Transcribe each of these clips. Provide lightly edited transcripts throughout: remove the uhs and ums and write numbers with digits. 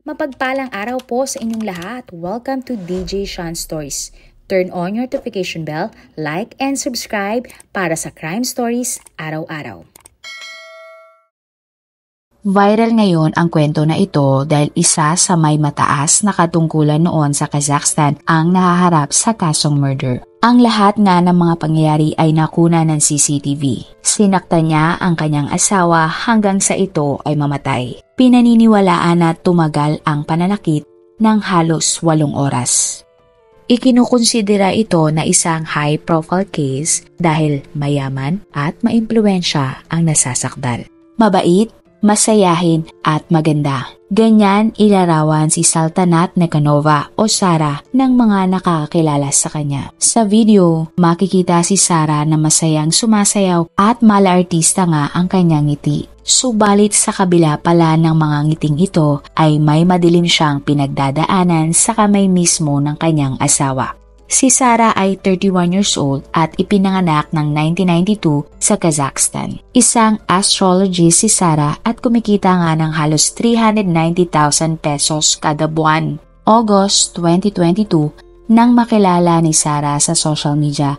Mapagpalang araw po sa inyong lahat. Welcome to DJ Sean Stories. Turn on your notification bell, like and subscribe para sa crime stories araw-araw. Viral ngayon ang kwento na ito dahil isa sa may mataas na katungkulan noon sa Kazakhstan ang nahaharap sa kasong murder. Ang lahat nga ng mga pangyayari ay nakuna ng CCTV. Sinaktan niya ang kanyang asawa hanggang sa ito ay mamatay. Pinaniniwalaan na tumagal ang pananakit ng halos 8 oras. Ikinukonsidera ito na isang high-profile case dahil mayaman at maimpluwensya ang nasasakdal. Mabait, masayahin at maganda. Ganyan ilarawan si Saltanat Nekhanova o Sara ng mga nakakakilala sa kanya. Sa video, makikita si Sara na masayang sumasayaw at malaartista nga ang kanyang ngiti. Subalit sa kabila pala ng mga ngiting ito ay may madilim siyang pinagdadaanan sa kamay mismo ng kanyang asawa. Si Sara ay 31 years old at ipinanganak ng 1992 sa Kazakhstan. Isang astrologist si Sara at kumikita nga ng halos 390,000 pesos kada buwan. August 2022 nang makilala ni Sara sa social media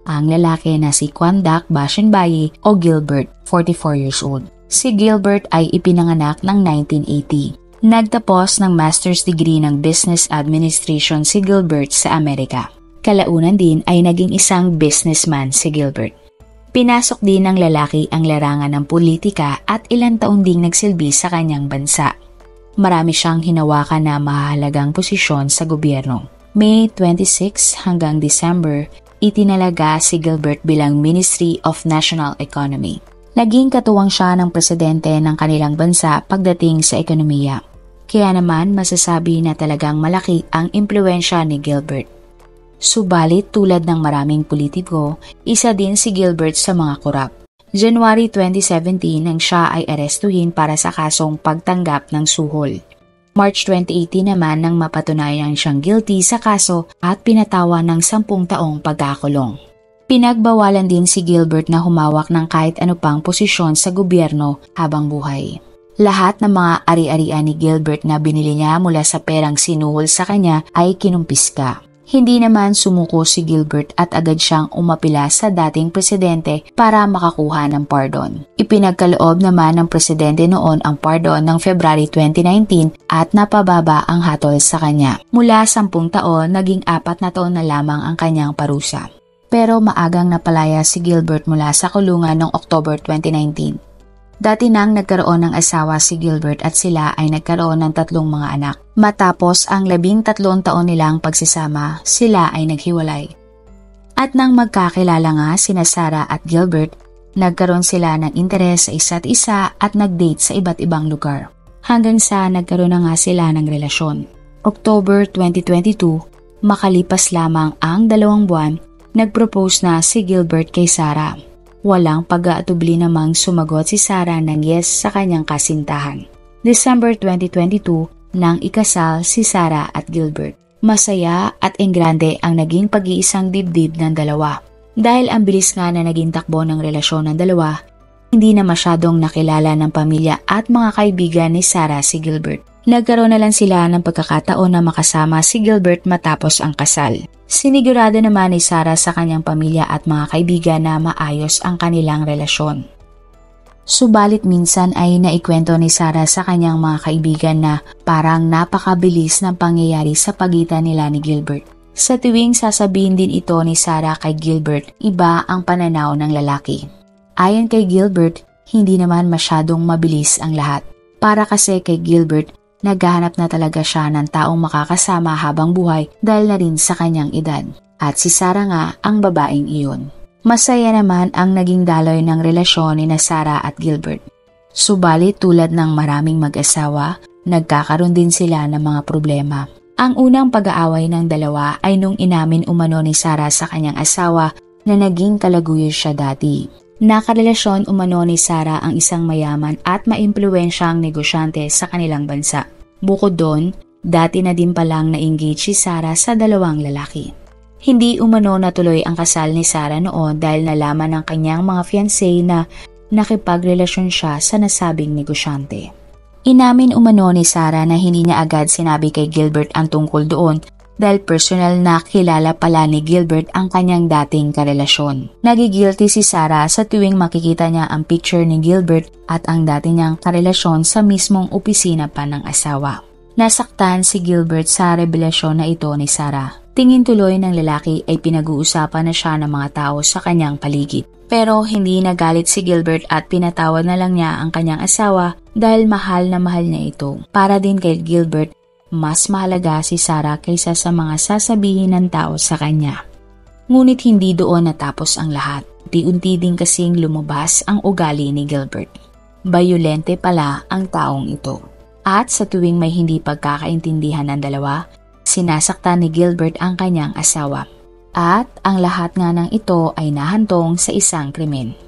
ang lalaki na si Kwandak Bashenbayi o Gilbert, 44 years old. Si Gilbert ay ipinanganak ng 1980. Nagtapos ng master's degree ng Business Administration si Gilbert sa Amerika. Kalaunan din ay naging isang businessman si Gilbert. Pinasok din ng lalaki ang larangan ng politika at ilang taon ding nagsilbi sa kanyang bansa. Marami siyang hinawakan na mahalagang posisyon sa gobyerno. May 26 hanggang December, itinalaga si Gilbert bilang Ministry of National Economy. Naging katuwang siya ng presidente ng kanilang bansa pagdating sa ekonomiya. Kaya naman masasabi na talagang malaki ang impluwensya ni Gilbert. Subalit tulad ng maraming politiko, isa din si Gilbert sa mga korap. January 2017 nang siya ay arestuhin para sa kasong pagtanggap ng suhol. March 2018 naman nang mapatunayan siyang guilty sa kaso at pinatawan ng 10 taong pagkakulong. Pinagbawalan din si Gilbert na humawak ng kahit ano pang posisyon sa gobyerno habang buhay. Lahat ng mga ari-arian ni Gilbert na binili niya mula sa perang sinuhol sa kanya ay kinumpiska. Hindi naman sumuko si Gilbert at agad siyang umapila sa dating presidente para makakuha ng pardon. Ipinagkaloob naman ng presidente noon ang pardon ng February 2019 at napababa ang hatol sa kanya. Mula 10 taon, naging 4 na taon na lamang ang kanyang parusa. Pero maagang napalaya si Gilbert mula sa kulungan noong October 2019. Dati nang nagkaroon ng asawa si Gilbert at sila ay nagkaroon ng 3 mga anak. Matapos ang 13 taon nilang pagsasama, sila ay naghiwalay. At nang magkakilala nga sina Sara at Gilbert, nagkaroon sila ng interes sa isa't isa at nag-date sa iba't ibang lugar. Hanggang sa nagkaroon na nga sila ng relasyon. October 2022, makalipas lamang ang 2 buwan, nag-propose na si Gilbert kay Sara. Walang pag-aatubli namang sumagot si Sara ng yes sa kanyang kasintahan. December 2022 nang ikasal si Sara at Gilbert. Masaya at enggrande ang naging pag-iisang dibdib ng dalawa. Dahil ang bilis nga na naging takbo ng relasyon ng dalawa, hindi na masyadong nakilala ng pamilya at mga kaibigan ni Sara si Gilbert. Nagkaroon na lang sila ng pagkakataon na makasama si Gilbert matapos ang kasal. Sinigurado naman ni Sara sa kanyang pamilya at mga kaibigan na maayos ang kanilang relasyon. Subalit minsan ay naikwento ni Sara sa kanyang mga kaibigan na parang napakabilis ng pangyayari sa pagitan nila ni Gilbert. Sa tuwing sasabihin din ito ni Sara kay Gilbert, iba ang pananaw ng lalaki. Ayon kay Gilbert, hindi naman masyadong mabilis ang lahat. Para kasi kay Gilbert, naghahanap na talaga siya ng taong makakasama habang buhay dahil na rin sa kanyang edad. At si Sara nga ang babaeng iyon. Masaya naman ang naging daloy ng relasyon ni Sara at Gilbert. Subalit tulad ng maraming mag-asawa, nagkakaroon din sila ng mga problema. Ang unang pag-aaway ng dalawa ay nung inamin umano ni Sara sa kanyang asawa na naging kalaguyod siya dati. Nakarelasyon umano ni Sara ang isang mayaman at maimpluwensyang negosyante sa kanilang bansa. Bukod doon, dati na din palang na-engage si Sara sa 2 lalaki. Hindi umano natuloy ang kasal ni Sara noon dahil nalaman ng kanyang mga fiancé na nakipagrelasyon siya sa nasabing negosyante. Inamin umano ni Sarah na hindi niya agad sinabi kay Gilbert ang tungkol doon dahil personal na kilala pala ni Gilbert ang kanyang dating karelasyon. Nagigilty si Sarah sa tuwing makikita niya ang picture ni Gilbert at ang dati niyang karelasyon sa mismong opisina pa ng asawa. Nasaktan si Gilbert sa revelasyon na ito ni Sarah. Tingin tuloy ng lalaki ay pinag-uusapan na siya ng mga tao sa kanyang paligid. Pero hindi nagalit si Gilbert at pinatawad na lang niya ang kanyang asawa dahil mahal na mahal niya ito. Para din kay Gilbert, mas mahalaga si Sarah kaysa sa mga sasabihin ng tao sa kanya. Ngunit hindi doon natapos ang lahat. Unti-unti din kasing lumabas ang ugali ni Gilbert. Bayolente pala ang taong ito. At sa tuwing may hindi pagkakaintindihan ng dalawa, sinasaktan ni Gilbert ang kanyang asawa. At ang lahat nga ng ito ay nahantong sa isang krimen.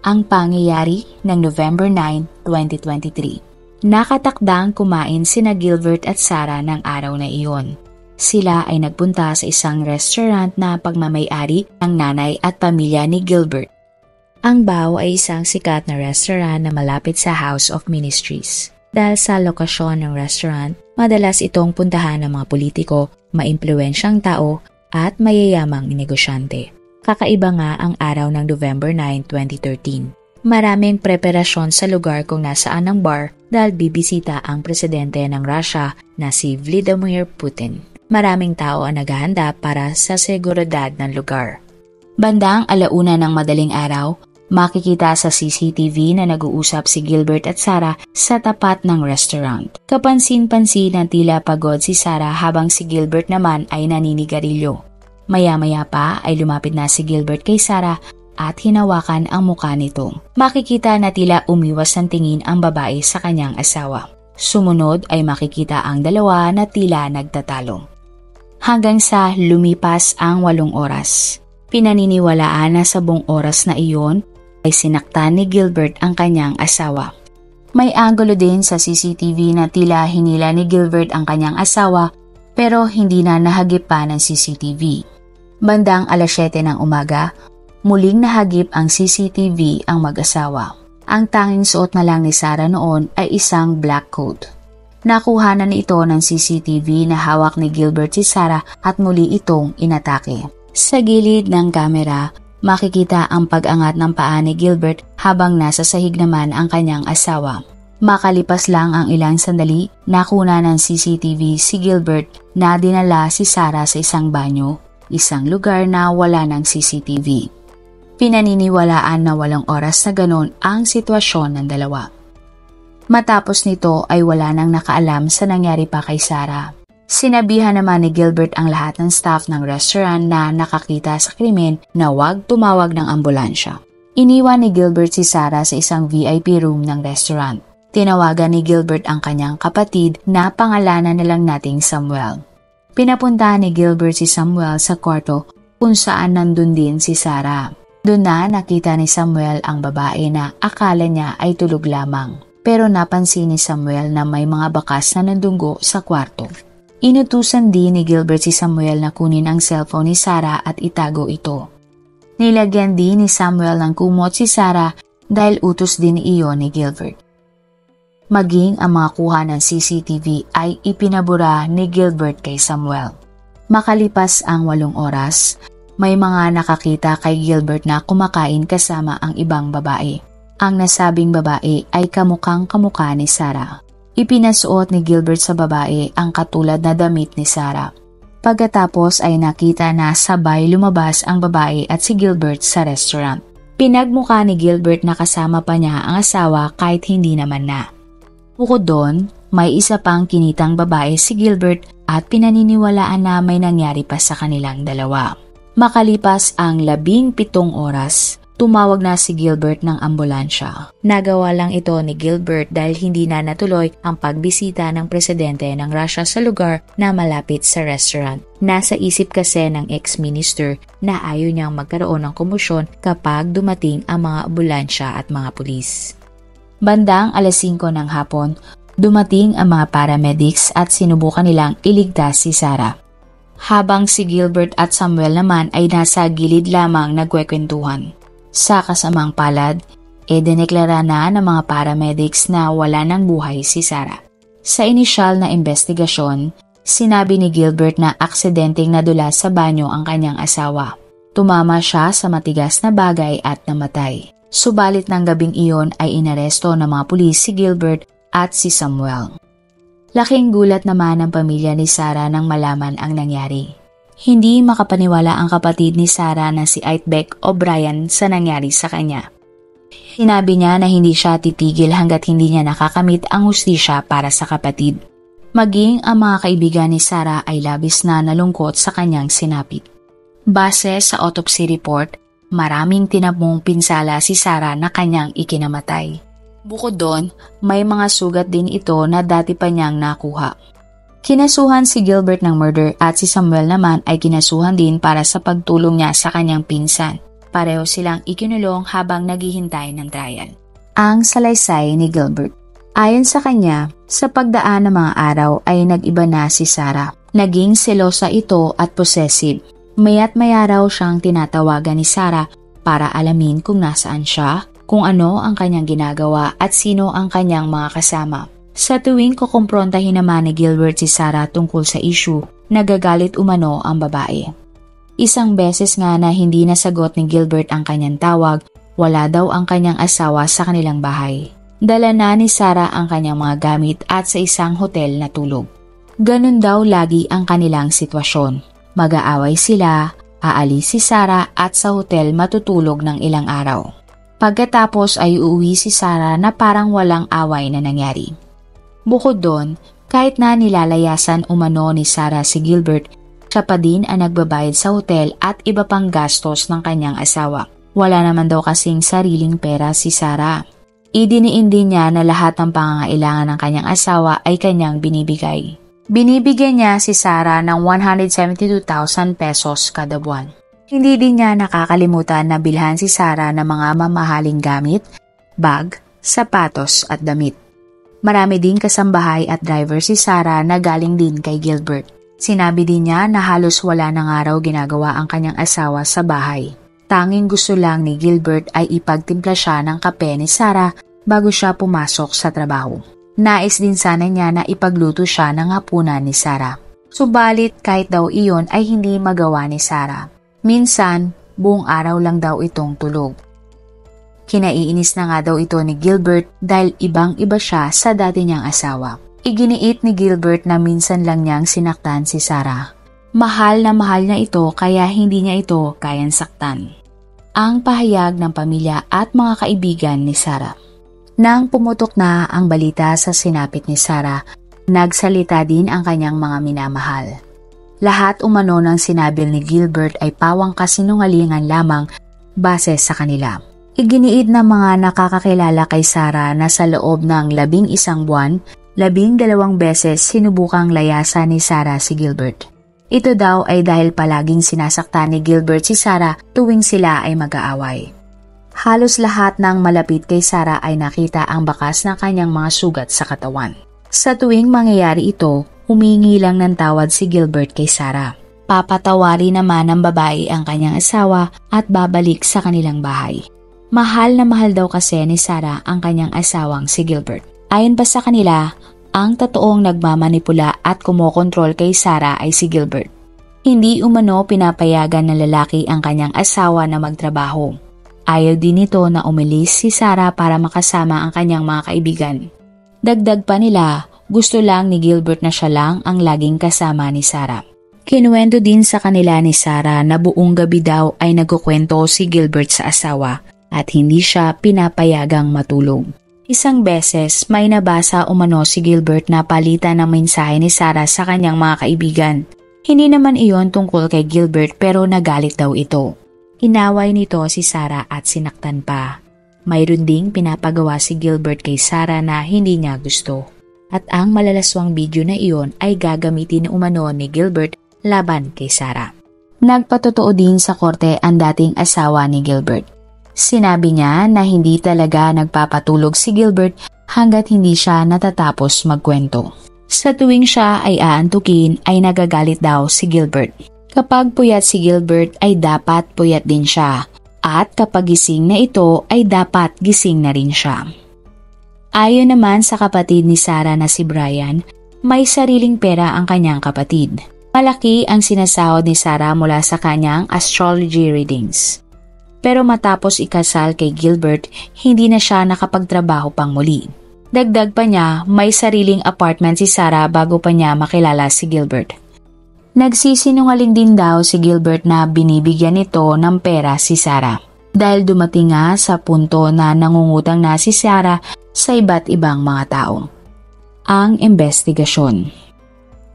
Ang pangyayari ng November 9, 2023. Nakatakdang kumain sina Gilbert at Sarah ng araw na iyon. Sila ay nagpunta sa isang restaurant na pagmamay-ari ng nanay at pamilya ni Gilbert. Ang Bao ay isang sikat na restaurant na malapit sa House of Ministries. Dahil sa lokasyon ng restaurant, madalas itong puntahan ng mga politiko, maimpluwensyang tao, at mayayamang negosyante. Kakaiba nga ang araw ng November 9, 2013. Maraming preparasyon sa lugar kung nasaan ang bar dahil bibisita ang presidente ng Russia na si Vladimir Putin. Maraming tao ang naghahanda para sa seguridad ng lugar. Bandang 1:00 ng madaling araw, makikita sa CCTV na nag-uusap si Gilbert at Sarah sa tapat ng restaurant. Kapansin-pansin na tila pagod si Sarah habang si Gilbert naman ay naninigarilyo. Maya-maya pa ay lumapit na si Gilbert kay Sarah at hinawakan ang mukha nito. Makikita na tila umiwas ng tingin ang babae sa kanyang asawa. Sumunod ay makikita ang dalawa na tila nagtatalo. Hanggang sa lumipas ang 8 oras. Pinaniniwalaan na sa buong oras na iyon ay sinaktan ni Gilbert ang kanyang asawa. May anggulo din sa CCTV na tila hinila ni Gilbert ang kanyang asawa pero hindi na nahagip pa ng CCTV. Bandang 7:00 ng umaga, muling nahagip ang CCTV ang mag-asawa. Ang tanging suot na lang ni Sarah noon ay isang black coat. Nakuhanan ito ng CCTV na hawak ni Gilbert si Sarah at muli itong inatake. Sa gilid ng kamera, makikita ang pag-angat ng paa ni Gilbert habang nasa sahig naman ang kanyang asawa. Makalipas lang ang ilang sandali, nakuna ng CCTV si Gilbert na dinala si Sarah sa isang banyo, isang lugar na wala ng CCTV. Pinaniniwalaan na 8 oras na ganon ang sitwasyon ng dalawa. Matapos nito ay wala nang nakaalam sa nangyari pa kay Sarah. Sinabihan naman ni Gilbert ang lahat ng staff ng restaurant na nakakita sa krimen na huwag tumawag ng ambulansya. Iniwan ni Gilbert si Sarah sa isang VIP room ng restaurant. Tinawagan ni Gilbert ang kanyang kapatid na pangalanan na lang nating Samuel. Pinapunta ni Gilbert si Samuel sa kwarto kung saan nandun din si Sarah. Doon na nakita ni Samuel ang babae na akala niya ay tulog lamang. Pero napansin ni Samuel na may mga bakas na nandunggo sa kwarto. Inutusan din ni Gilbert si Samuel na kunin ang cellphone ni Sarah at itago ito. Nilagyan din ni Samuel ng kumot si Sarah dahil utos din iyon ni Gilbert. Maging ang mga kuha ng CCTV ay ipinabura ni Gilbert kay Samuel. Makalipas ang 8 oras, may mga nakakita kay Gilbert na kumakain kasama ang ibang babae. Ang nasabing babae ay kamukhang-kamukha ni Sarah. Ipinasuot ni Gilbert sa babae ang katulad na damit ni Sarah. Pagkatapos ay nakita na sabay lumabas ang babae at si Gilbert sa restaurant. Pinagmukha ni Gilbert na kasama pa niya ang asawa kahit hindi naman na. Bukod doon, may isa pang kinitang babae si Gilbert at pinaniniwalaan na may nangyari pa sa kanilang dalawa. Makalipas ang 17 oras, tumawag na si Gilbert ng ambulansya. Nagawa lang ito ni Gilbert dahil hindi na natuloy ang pagbisita ng presidente ng Russia sa lugar na malapit sa restaurant. Nasa isip kasi ng ex-minister na ayaw niyang magkaroon ng komosyon kapag dumating ang mga ambulansya at mga pulis. Bandang 5:00 ng hapon, dumating ang mga paramedics at sinubukan nilang iligtas si Sarah. Habang si Gilbert at Samuel naman ay nasa gilid lamang nagkwekwentuhan. Sa kasamang palad, Dineklara na ng mga paramedics na wala ng buhay si Sarah. Sa inisyal na investigasyon, sinabi ni Gilbert na aksidenteng nadulas sa banyo ang kanyang asawa. Tumama siya sa matigas na bagay at namatay. Subalit ng gabing iyon ay inaresto ng mga pulis si Gilbert at si Samuel. Laking gulat naman ang pamilya ni Sarah nang malaman ang nangyari. Hindi makapaniwala ang kapatid ni Sarah na si Itebeck O'Brien sa nangyari sa kanya. Sinabi niya na hindi siya titigil hanggat hindi niya nakakamit ang hustisya para sa kapatid. Maging ang mga kaibigan ni Sarah ay labis na nalungkot sa kanyang sinapit. Base sa autopsy report, maraming tinamong pinsala si Sarah na kanyang ikinamatay. Bukod doon, may mga sugat din ito na dati pa niyang nakuha. Kinasuhan si Gilbert ng murder at si Samuel naman ay kinasuhan din para sa pagtulong niya sa kanyang pinsan. Pareho silang ikinulong habang naghihintay ng trial. Ang salaysay ni Gilbert. Ayon sa kanya, sa pagdaan ng mga araw ay nag-iba na si Sarah. Naging selosa ito at possessive. Maya't maya raw siyang tinatawagan ni Sarah para alamin kung nasaan siya, kung ano ang kanyang ginagawa at sino ang kanyang mga kasama. Sa tuwing kukumprontahin naman ni Gilbert si Sarah tungkol sa issue, nagagalit umano ang babae. Isang beses nga na hindi nasagot ni Gilbert ang kanyang tawag, wala daw ang kanyang asawa sa kanilang bahay. Dala na ni Sarah ang kanyang mga gamit at sa isang hotel na tulog. Ganun daw lagi ang kanilang sitwasyon. Mag-aaway sila, aalis si Sarah at sa hotel matutulog ng ilang araw. Pagkatapos ay uuwi si Sarah na parang walang away na nangyari. Bukod doon, kahit na nilalayasan umano ni Sarah si Gilbert, siya pa din ang nagbabayad sa hotel at iba pang gastos ng kanyang asawa. Wala naman daw kasing sariling pera si Sarah. Idiniin din niya na lahat ng pangangailangan ng kanyang asawa ay kanyang binibigay. Binibigyan niya si Sarah ng 172,000 pesos kada buwan. Hindi din niya nakakalimutan na bilhan si Sarah ng mga mamahaling gamit, bag, sapatos at damit. Marami din kasambahay at driver si Sarah na galing din kay Gilbert. Sinabi din niya na halos wala ng araw ginagawa ang kanyang asawa sa bahay. Tanging gusto lang ni Gilbert ay ipagtimpla siya ng kape ni Sarah bago siya pumasok sa trabaho. Nais din sana niya na ipagluto siya ng hapunan ni Sarah. Subalit kahit daw iyon ay hindi magawa ni Sarah. Minsan, buong araw lang daw itong tulog. Kinaiinis na nga daw ito ni Gilbert dahil ibang-iba siya sa dati niyang asawa. Iginiit ni Gilbert na minsan lang niyang sinaktan si Sarah. Mahal na mahal niya ito kaya hindi niya ito kayang saktan. Ang pahayag ng pamilya at mga kaibigan ni Sarah. Nang pumutok na ang balita sa sinapit ni Sarah, nagsalita din ang kanyang mga minamahal. Lahat umano ng sinabi ni Gilbert ay pawang kasinungalingan lamang base sa kanila. Iginiid ng mga nakakakilala kay Sarah na sa loob ng 11 buwan, 12 beses sinubukang layasan ni Sarah si Gilbert. Ito daw ay dahil palaging sinasaktan ni Gilbert si Sarah tuwing sila ay mag-aaway. Halos lahat ng malapit kay Sarah ay nakita ang bakas ng kanyang mga sugat sa katawan. Sa tuwing mangyayari ito, humingi lang ng tawad si Gilbert kay Sarah. Papatawari naman ng babae ang kanyang asawa at babalik sa kanilang bahay. Mahal na mahal daw kasi ni Sarah ang kanyang asawang si Gilbert. Ayon pa sa kanila, ang totoong nagmamanipula at kumokontrol kay Sarah ay si Gilbert. Hindi umano pinapayagan ng lalaki ang kanyang asawa na magtrabaho. Ayaw din nito na umalis si Sarah para makasama ang kanyang mga kaibigan. Dagdag pa nila, gusto lang ni Gilbert na siya lang ang laging kasama ni Sarah. Kinuwento din sa kanila ni Sarah na buong gabi daw ay nagkukwento si Gilbert sa asawa at hindi siya pinapayagang matulog. Isang beses may nabasa umano si Gilbert na palitan ng mensahe ni Sarah sa kanyang mga kaibigan. Hindi naman iyon tungkol kay Gilbert pero nagalit daw ito. Inaway nito si Sarah at sinaktan pa. Mayroon ding pinapagawa si Gilbert kay Sarah na hindi niya gusto. At ang malalaswang video na iyon ay gagamitin umano ni Gilbert laban kay Sarah. Nagpatotoo din sa korte ang dating asawa ni Gilbert. Sinabi niya na hindi talaga nagpapatulog si Gilbert hanggat hindi siya natatapos magkwento. Sa tuwing siya ay aantukin ay nagagalit daw si Gilbert. Kapag puyat si Gilbert ay dapat puyat din siya. at kapag gising na ito ay dapat gising na rin siya. Ayon naman sa kapatid ni Sarah na si Brian, may sariling pera ang kanyang kapatid. Malaki ang sinasahod ni Sarah mula sa kanyang astrology readings. Pero matapos ikasal kay Gilbert, hindi na siya nakapagtrabaho pang muli. Dagdag pa niya, may sariling apartment si Sarah bago pa niya makilala si Gilbert. Nagsisinungaling din daw si Gilbert na binibigyan nito ng pera si Sarah. Dahil dumating nga sa punto na nangungutang na si Sarah sa iba't ibang mga tao. Ang investigasyon.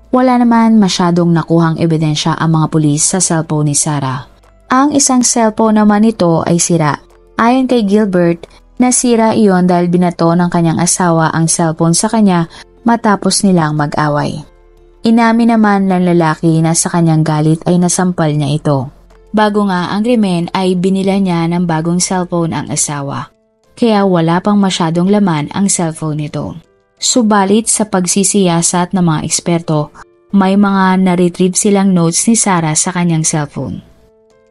Wala naman masyadong nakuhang ebidensya ang mga pulis sa cellphone ni Sarah. Ang isang cellphone naman nito ay sira. Ayon kay Gilbert, nasira iyon dahil binato ng kanyang asawa ang cellphone sa kanya matapos nilang mag-away. Inamin naman ng lalaki na sa kanyang galit ay nasampal niya ito. Bago nga ang krimen ay binila niya ng bagong cellphone ang asawa. Kaya wala pang masyadong laman ang cellphone nito. Subalit sa pagsisiyasat ng mga eksperto, may mga na-retrieve silang notes ni Sarah sa kanyang cellphone.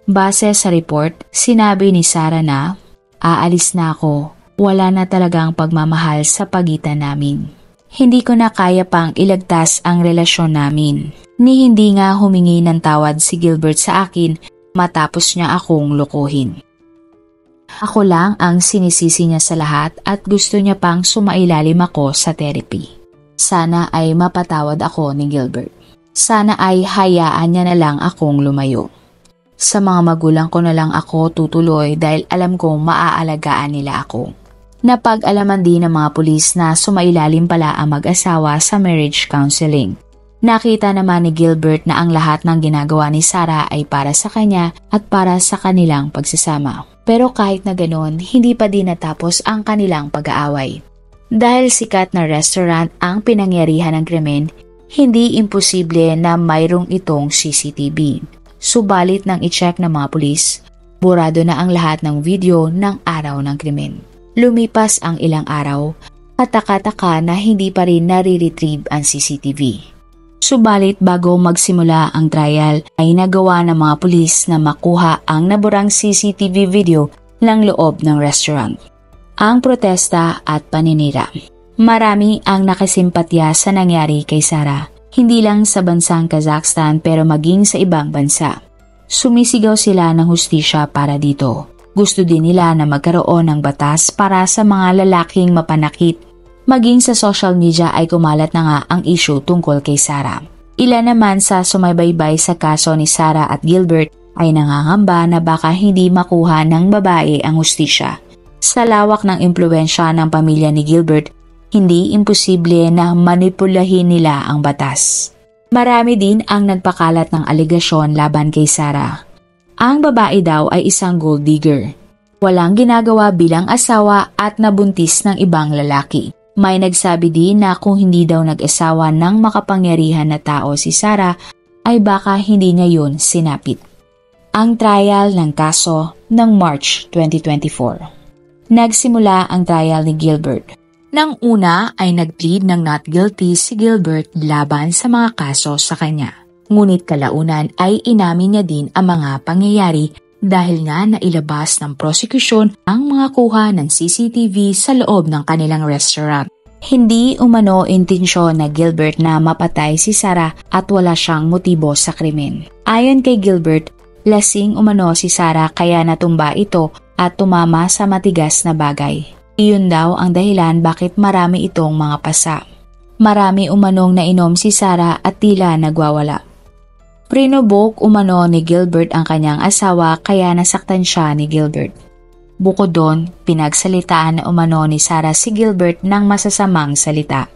Base sa report, sinabi ni Sarah na, "Aalis na ako, wala na talagang pagmamahal sa pagitan namin. Hindi ko na kaya pang ilagtas ang relasyon namin." Ni hindi nga humingi ng tawad si Gilbert sa akin matapos niya akong lokohin. Ako lang ang sinisisi niya sa lahat at gusto niya pang sumailalim ako sa therapy. Sana ay mapatawad ako ni Gilbert. Sana ay hayaan niya na lang akong lumayo. Sa mga magulang ko na lang ako tutuloy dahil alam kong maaalagaan nila ako. Napag-alaman din ng mga pulis na sumailalim pala ang mag-asawa sa marriage counseling. Nakita naman ni Gilbert na ang lahat ng ginagawa ni Sarah ay para sa kanya at para sa kanilang pagsasama. Pero kahit na ganoon, hindi pa din natapos ang kanilang pag-aaway. Dahil sikat na restaurant ang pinangyarihan ng krimen, hindi imposible na mayroong itong CCTV. Subalit nang i-check ng mga pulis, burado na ang lahat ng video ng araw ng krimen. Lumipas ang ilang araw, kataka-taka na hindi pa rin nare-retrieve ang CCTV. Subalit bago magsimula ang trial ay nagawa ng mga pulis na makuha ang naburang CCTV video ng loob ng restaurant. Ang protesta at paninira. Marami ang nakasimpatya sa nangyari kay Sarah, hindi lang sa bansang Kazakhstan pero maging sa ibang bansa. Sumisigaw sila ng hustisya para dito. Gusto din nila na magkaroon ng batas para sa mga lalaking mapanakit. Maging sa social media ay kumalat na nga ang issue tungkol kay Sarah. Ilan naman sa sumaybaybay sa kaso ni Sarah at Gilbert ay nangangamba na baka hindi makuha ng babae ang hustisya. Sa lawak ng impluwensya ng pamilya ni Gilbert, hindi imposible na manipulahin nila ang batas. Marami din ang nagpakalat ng alegasyon laban kay Sarah. Ang babae daw ay isang gold digger. Walang ginagawa bilang asawa at nabuntis ng ibang lalaki. May nagsabi din na kung hindi daw nag-asawa ng makapangyarihan na tao si Sarah, ay baka hindi niya yun sinapit. Ang trial ng kaso ng March 2024. Nagsimula ang trial ni Gilbert. Nang una ay nag-plead ng not guilty si Gilbert laban sa mga kaso sa kanya. Ngunit kalaunan ay inamin niya din ang mga pangyayari dahil nga nailabas ng prosekusyon ang mga kuha ng CCTV sa loob ng kanilang restaurant. Hindi umano intensyon na Gilbert na mapatay si Sarah at wala siyang motibo sa krimen. Ayon kay Gilbert, lasing umano si Sarah kaya natumba ito at tumama sa matigas na bagay. Iyon daw ang dahilan bakit marami itong mga pasa. Marami umanong nainom si Sarah at tila nagwawala. Prinubok umano ni Gilbert ang kanyang asawa kaya nasaktan siya ni Gilbert. Bukod doon, pinagsalitaan na umano ni Sarah si Gilbert ng masasamang salita.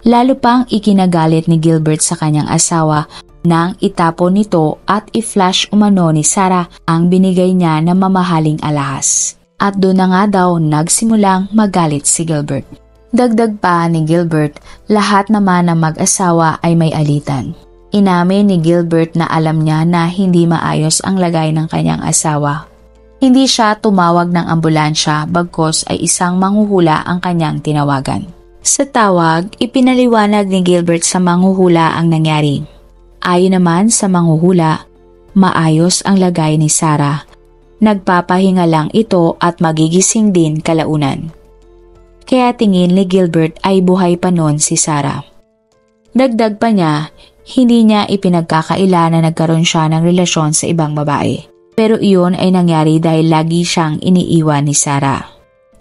Lalo pang ikinagalit ni Gilbert sa kanyang asawa nang itapon nito at i-flash umano ni Sarah ang binigay niya na mamahaling alahas. At doon na nga daw nagsimulang magalit si Gilbert. Dagdag pa ni Gilbert, lahat naman ng mag-asawa ay may alitan. Inamin ni Gilbert na alam niya na hindi maayos ang lagay ng kanyang asawa. Hindi siya tumawag ng ambulansya bagkos ay isang manghuhula ang kanyang tinawagan. Sa tawag, ipinaliwanag ni Gilbert sa manghuhula ang nangyari. Ayon naman sa manghuhula, maayos ang lagay ni Sarah. Nagpapahinga lang ito at magigising din kalaunan. Kaya tingin ni Gilbert ay buhay pa noon si Sarah. Dagdag pa niya, hindi niya ipinagkakaila na nagkaroon siya ng relasyon sa ibang babae. Pero iyon ay nangyari dahil lagi siyang iniiwan ni Sarah.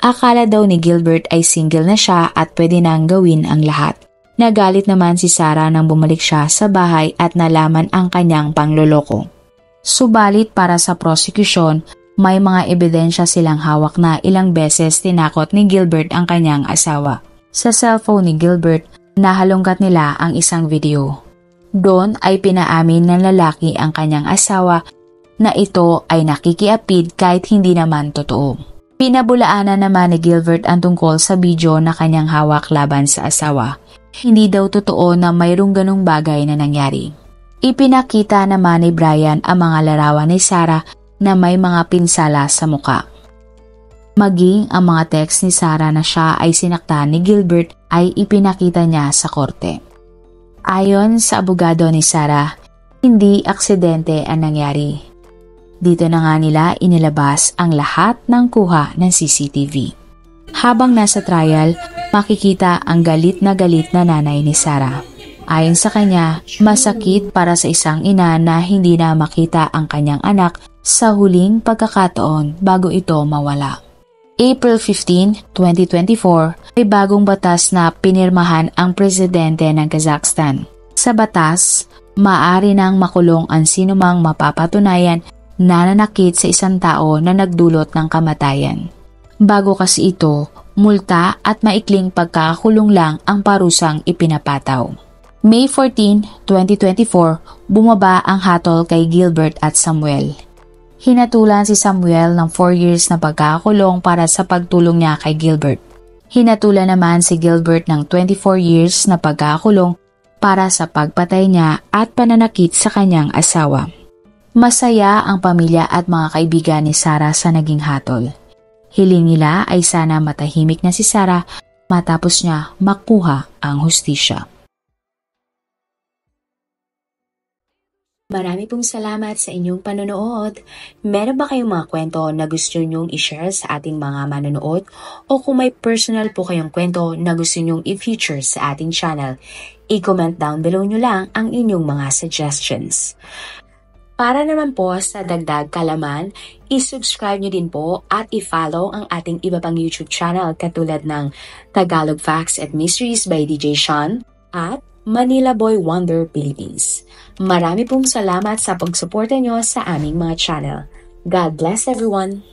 Akala daw ni Gilbert ay single na siya at pwede nang gawin ang lahat. Nagalit naman si Sarah nang bumalik siya sa bahay at nalaman ang kanyang pangloloko. Subalit para sa prosecution, may mga ebidensya silang hawak na ilang beses tinakot ni Gilbert ang kanyang asawa. Sa cellphone ni Gilbert, nahalungkat nila ang isang video. Doon ay pinaamin ng lalaki ang kanyang asawa na ito ay nakikiapid kahit hindi naman totoo. Pinabulaanan naman ni Gilbert ang tungkol sa video na kanyang hawak laban sa asawa. Hindi daw totoo na mayroong ganong bagay na nangyari. Ipinakita naman ni Brian ang mga larawan ni Sarah na may mga pinsala sa muka. Maging ang mga text ni Sarah na siya ay sinaktan ni Gilbert ay ipinakita niya sa korte. Ayon sa abogado ni Sarah, hindi aksidente ang nangyari. Dito na nga nila inilabas ang lahat ng kuha ng CCTV. Habang nasa trial, makikita ang galit na nanay ni Sarah. Ayon sa kanya, masakit para sa isang ina na hindi na makita ang kanyang anak sa huling pagkakataon bago ito mawala. April 15, 2024 ay bagong batas na pinirmahan ang presidente ng Kazakhstan. Sa batas, maaari nang makulong ang sinumang mapapatunayan na nanakit sa isang tao na nagdulot ng kamatayan. Bago kasi ito, multa at maikling pagkakakulong lang ang parusang ipinapataw. May 14, 2024, bumaba ang hatol kay Gilbert at Samuel. Hinatulan si Samuel ng 4 years na pagkakakulong para sa pagtulong niya kay Gilbert. Hinatulan naman si Gilbert ng 24 years na pagkakakulong para sa pagpatay niya at pananakit sa kanyang asawa. Masaya ang pamilya at mga kaibigan ni Sarah sa naging hatol. Hiling nila ay sana matahimik na si Sarah matapos niya makuha ang hustisya. Marami pong salamat sa inyong panonood. Meron ba kayong mga kwento na gusto nyong i-share sa ating mga manonood? O kung may personal po kayong kwento na gusto nyong i-feature sa ating channel, i-comment down below nyo lang ang inyong mga suggestions. Para naman po sa dagdag kalaman, i-subscribe nyo din po at i-follow ang ating iba pang YouTube channel katulad ng Tagalog Facts and Mysteries by DJ Sean at Manila Boy Wonder Philippines. Marami pong salamat sa pagsuporta nyo sa aming mga channel. God bless everyone!